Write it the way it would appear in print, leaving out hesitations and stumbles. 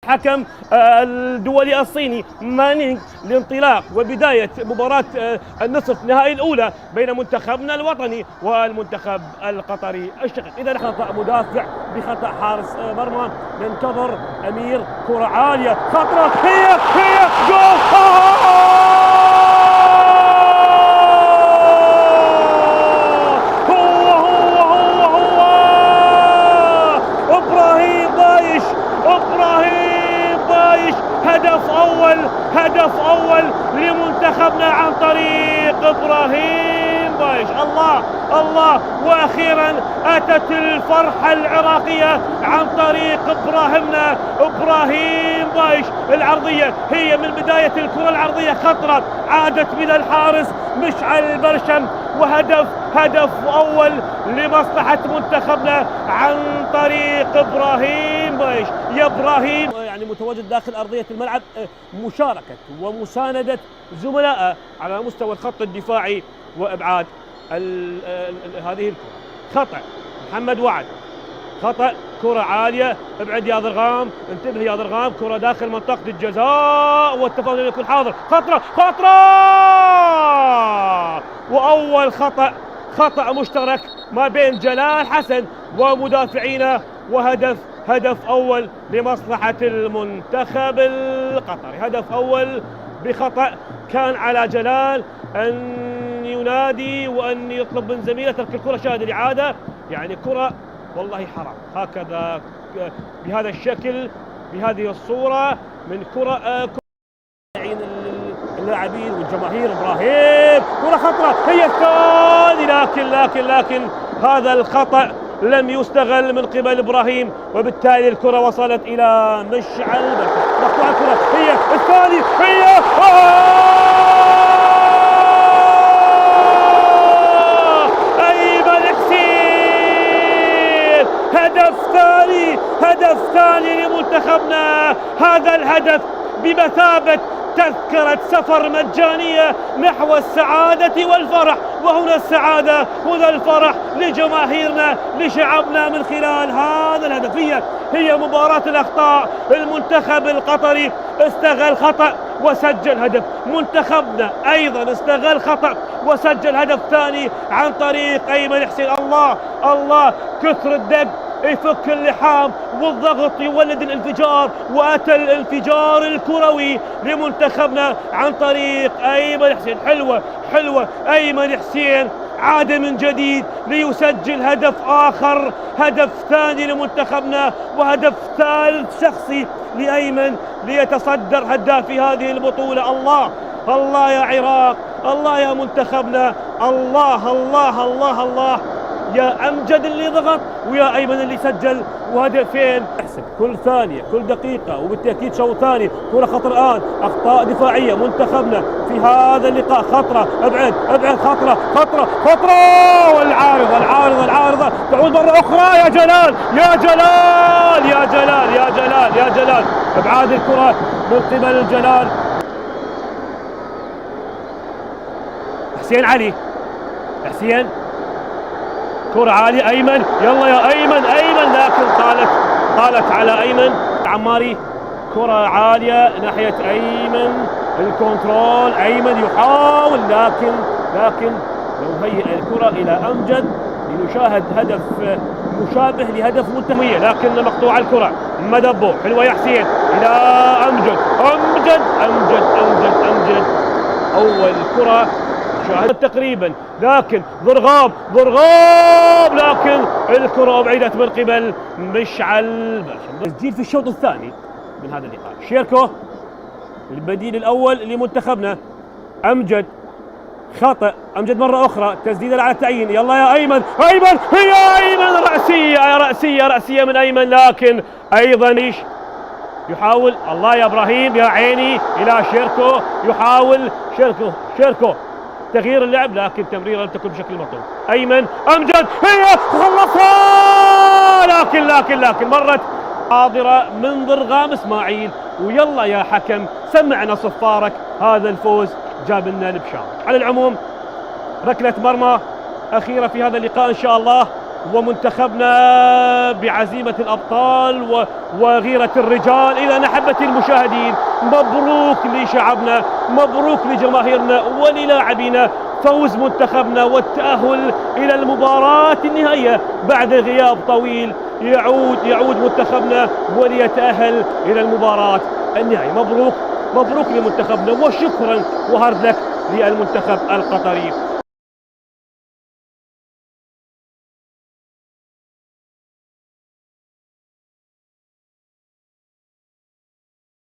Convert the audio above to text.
حكم الدولي الصيني مانينغ لانطلاق وبداية مباراة النصف نهائي الأولى بين منتخبنا الوطني والمنتخب القطري الشقيق. إذا خطأ مدافع بخطأ حارس مرمى، ننتظر أمير كرة عالية خطرة، هي جول. إبراهيم بايش هدف أول لمنتخبنا عن طريق إبراهيم بايش. الله وأخيرا أتت الفرحة العراقية عن طريق إبراهيم بايش. العرضية هي من بداية الكرة العرضية خطرة عادت من الحارس مشعل برشم، هدف أول لمصلحة منتخبنا عن طريق إبراهيم بايش. يا إبراهيم يعني متواجد داخل أرضية الملعب، مشاركة ومساندة زملائه على مستوى الخط الدفاعي وإبعاد هذه الكرة. خطأ محمد وعد، خطأ كرة عالية، ابعد يا ضرغام، انتبه يا ضرغام، كرة داخل منطقة الجزاء والتفاضل يكون حاضر. خطرة وأول خطأ مشترك ما بين جلال حسن ومدافعينا، هدف أول لمصلحة المنتخب القطري. هدف أول بخطأ، كان على جلال أن ينادي وأن يطلب من زميله ترك الكرة. شاهد الإعادة، يعني كرة والله حرام هكذا بهذا الشكل بهذه الصورة من كرة اللاعبين والجماهير. إبراهيم كرة خطرة، هي الثاني، لكن هذا الخطأ لم يستغل من قبل إبراهيم، وبالتالي الكرة وصلت إلى مشعل بركة. مقطوعة الكرة، هي الثاني، أيمن حسين، هدف ثاني لمنتخبنا. هذا الهدف بمثابة تذكرة سفر مجانية نحو السعادة والفرح، وهنا السعادة هنا الفرح لجماهيرنا لشعبنا من خلال هذا الهدف. هي مباراة الأخطاء. المنتخب القطري استغل خطأ وسجل هدف، منتخبنا أيضا استغل خطأ وسجل هدف ثاني عن طريق أيمن حسين. الله كثر الدق يفك اللحام والضغط يولد الانفجار، وأتى الانفجار الكروي لمنتخبنا عن طريق أيمن حسين. حلوة أيمن حسين عاد من جديد ليسجل هدف آخر، هدف ثاني لمنتخبنا وهدف ثالث شخصي لأيمن ليتصدر هدافي هذه البطولة. الله يا عراق، الله يا منتخبنا، الله يا أمجد اللي ضغط ويا أيمن اللي سجل وهدفين. احسب كل ثانية كل دقيقة، وبالتأكيد شوط ثاني. كرة خطر الآن، أخطاء دفاعية منتخبنا في هذا اللقاء. خطرة، ابعد خطرة والعارضة تعود مرة أخرى. يا جلال ابعاد الكرة من قبل جلال. حسين علي، كرة عالية، أيمن، يلا يا أيمن، لكن طالت على أيمن. عماري، كرة عالية ناحية أيمن، الكنترول، أيمن يحاول لكن لو هيئ الكرة إلى أمجد لنشاهد هدف مشابه لهدف منتهية، لكن مقطوع الكرة. مدبو، حلوة يا حسين إلى أمجد. أول كرة شاهد تقريبا، لكن ضرغام، لكن الكرة أبعدت من قبل مشعل برشم. تسجيل في الشوط الثاني من هذا اللقاء. شيركو البديل الأول لمنتخبنا. أمجد، خطأ أمجد مرة أخرى، تسديدة على التعيين. يلا يا أيمن، هي أيمن، رأسية من أيمن، لكن أيضا يحاول. الله يا إبراهيم، يا عيني، إلى شيركو، يحاول شيركو تغيير اللعب، لكن تمريرة لم تكن بشكل مطلوب. أيمن، أمجد، هي خلصها، لكن مرت حاضرة من ضرغام إسماعيل. ويلا يا حكم سمعنا صفارك، هذا الفوز جاب لنا البشارة. على العموم ركلة مرمى أخيرة في هذا اللقاء إن شاء الله، ومنتخبنا بعزيمة الأبطال وغيرة الرجال. إذا أحبتي المشاهدين، مبروك لشعبنا، مبروك لجماهيرنا وللاعبينا، فوز منتخبنا والتأهل إلى المباراة النهائية بعد غياب طويل. يعود منتخبنا وليتأهل إلى المباراة النهائية. مبروك لمنتخبنا، وشكرا وهارد لك للمنتخب القطري.